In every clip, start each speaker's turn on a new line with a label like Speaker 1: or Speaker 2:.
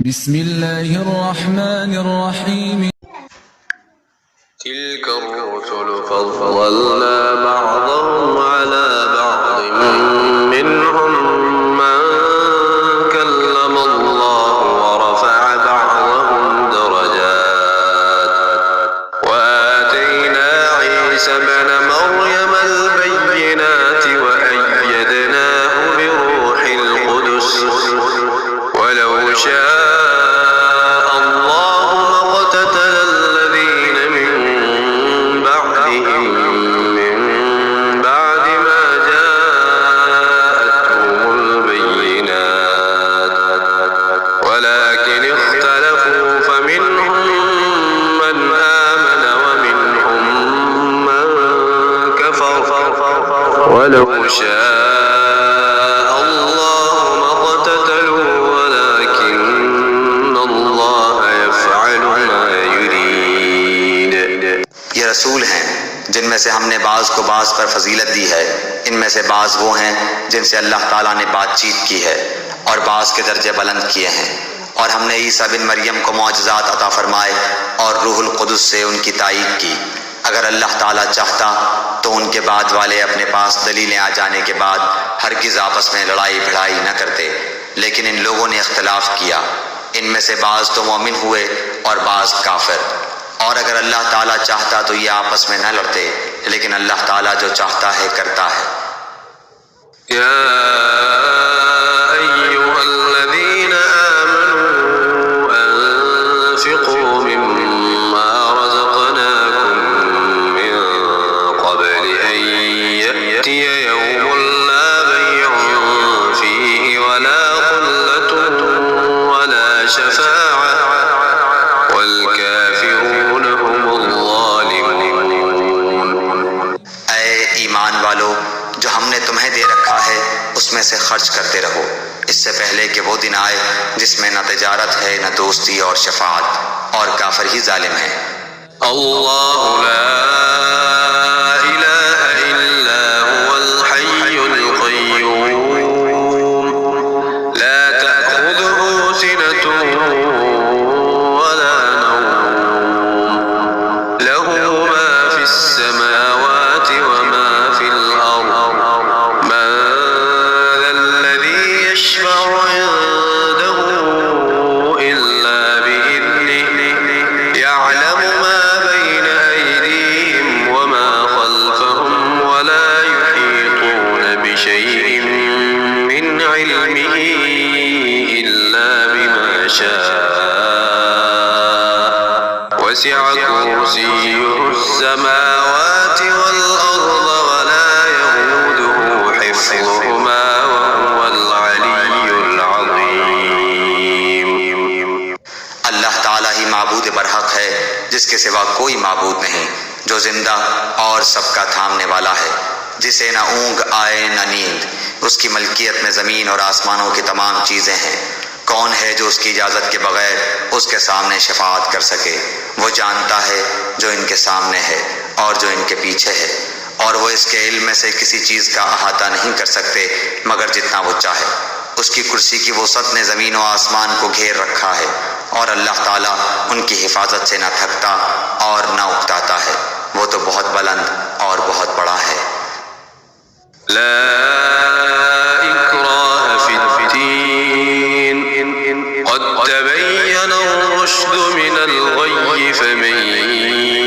Speaker 1: बिस्मिल्लाहिर्रहमानिर्रहीम।
Speaker 2: तिल्क रुसुल फज़्ज़लना बअज़हुम अला बअज़िन मिनहुम मन कल्लमल्लाहु व रफ़अ बअज़हुम दरजात व आतैना ईसा इब्न मर्यम अल-बय्यिनाति व अय्यदनाहु बिरूहिल क़ुदुस वलौ शाअ वलौ शाअ अल्लाहु मक़ततलू वलाकिन्नल्लाह यफ़अलु मा युरीद।
Speaker 3: ये रसूल हैं जिनमें से हमने बाज़ को बाज़ पर फजीलत दी है। इनमें से बाज़ वो हैं जिनसे अल्लाह ताला ने बातचीत की है और बाज़ के दर्जे बुलंद किए हैं। और हमने ईसा बिन मरियम को मौजज़ात अता फरमाए और रूहुल क़ुदुस से उनकी ताईद की। अगर अल्लाह ताला चाहता तो उनके बाद वाले अपने पास दलीलें आ जाने के बाद हरगिज़ आपस में लड़ाई भिड़ाई न करते, लेकिन इन लोगों ने इख्तिलाफ़ किया। इनमें से बाज़ तो मोमिन हुए और बाज़ काफिर। और अगर अल्लाह ताला चाहता तो ये आपस में न लड़ते, लेकिन अल्लाह ताला जो चाहता है करता है। जो हमने तुम्हें दे रखा है उसमें से खर्च करते रहो, इससे पहले कि वो दिन आए जिसमें न तिजारत है न दोस्ती और शफाअत, और काफिर ही जालिम है।
Speaker 2: अल्लाहु ला इलाहा इल्ला हुवल हय्युल क़य्यूम ला तअख़ुज़ुहु सिनतुन वला नौम लहु मा फ़िस समावाति व मा फ़िल अर्ज़ मन ज़ल्लज़ी यशफ़अु इंदहु इल्ला बिइज़निहि यअलमु मा बैन अयदीहिम व मा ख़ल्फ़हुम व ला युहीतून बिशैइन मिन इल्मिहि इल्ला बिमा शाअ वसिअ कुर्सियुहु अस्समावाति वल अर्ज़ व ला यऊदुहु हिफ़्ज़ुहुमा व हुवल अलिय्युल अज़ीम।
Speaker 3: अल्लाह ताला ही माबूद बरहक है, जिसके सिवा कोई माबूद नहीं, जो जिंदा और सबका थामने वाला है, जिसे न ऊँग आए न नींद। उसकी मलकियत में ज़मीन और आसमानों की तमाम चीज़ें हैं। कौन है जो उसकी इजाज़त के बगैर उसके सामने शफाअत कर सके? वो जानता है जो इनके सामने है और जो इनके पीछे है, और वो इसके इल्म में से किसी चीज़ का अहाता नहीं कर सकते मगर जितना वो चाहे। उसकी कुर्सी की वसअत ने ज़मीन और आसमान को घेर रखा है, और अल्लाह ताला उनकी हिफाजत से न थकता और न उकताता है। वो तो बहुत बुलंद और बहुत बड़ा है।
Speaker 2: ला इक्राह फिद्दीन क़द तबय्यन ar-रुश्द मिनल ग़य्य फमन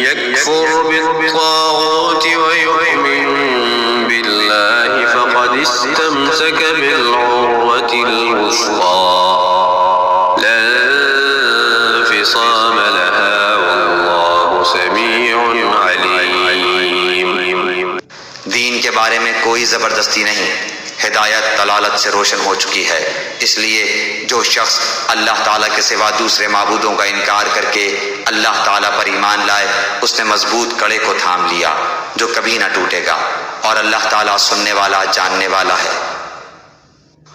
Speaker 2: यकफ़ुर बित्ताग़ूत व यु'मिन बिल्लाहि फ़क़द इस्तमसक बिल-उर्वतिल वुस्क़ा ला इंफ़िसाम लहा वल्लाहु समीउन अलीम।
Speaker 3: दीन के बारे में कोई ज़बरदस्ती नहीं, हिदायत दलालत से रोशन हो चुकी है। इसलिए जो शख्स अल्लाह ताला के सिवा दूसरे माबूदों का इनकार करके अल्लाह ताला पर ईमान लाए, उसने मजबूत कड़े को थाम लिया जो कभी ना टूटेगा, और अल्लाह ताला सुनने वाला जानने वाला है।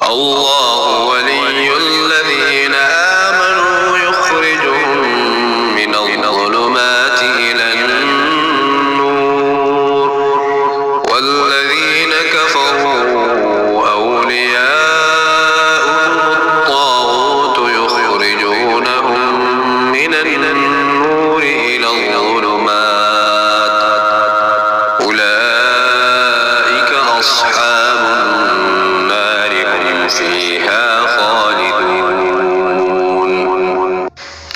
Speaker 2: अल्लाहु वलियुल्लज़ीना आमनू युख़रिजुहुम मिनज़-ज़ुलुमाति इलन-नूर वल्लज़ीना कफ़रू औलियाउहुमुत-ताग़ूत युख़रिजूनहुम أصحاب النار هم فيها خالدون।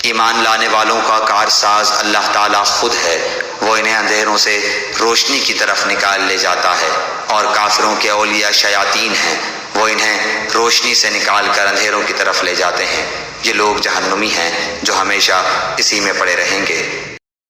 Speaker 3: ईमान लाने वालों का कारसाज अल्लाह ताला खुद है। वो इन्हें अंधेरों से रोशनी की तरफ निकाल ले जाता है, और काफिरों के औलिया शयातीन हैं, वो इन्हें रोशनी से निकाल कर अंधेरों की तरफ ले जाते हैं। ये लोग जहन्नुमी हैं जो हमेशा इसी में पड़े रहेंगे।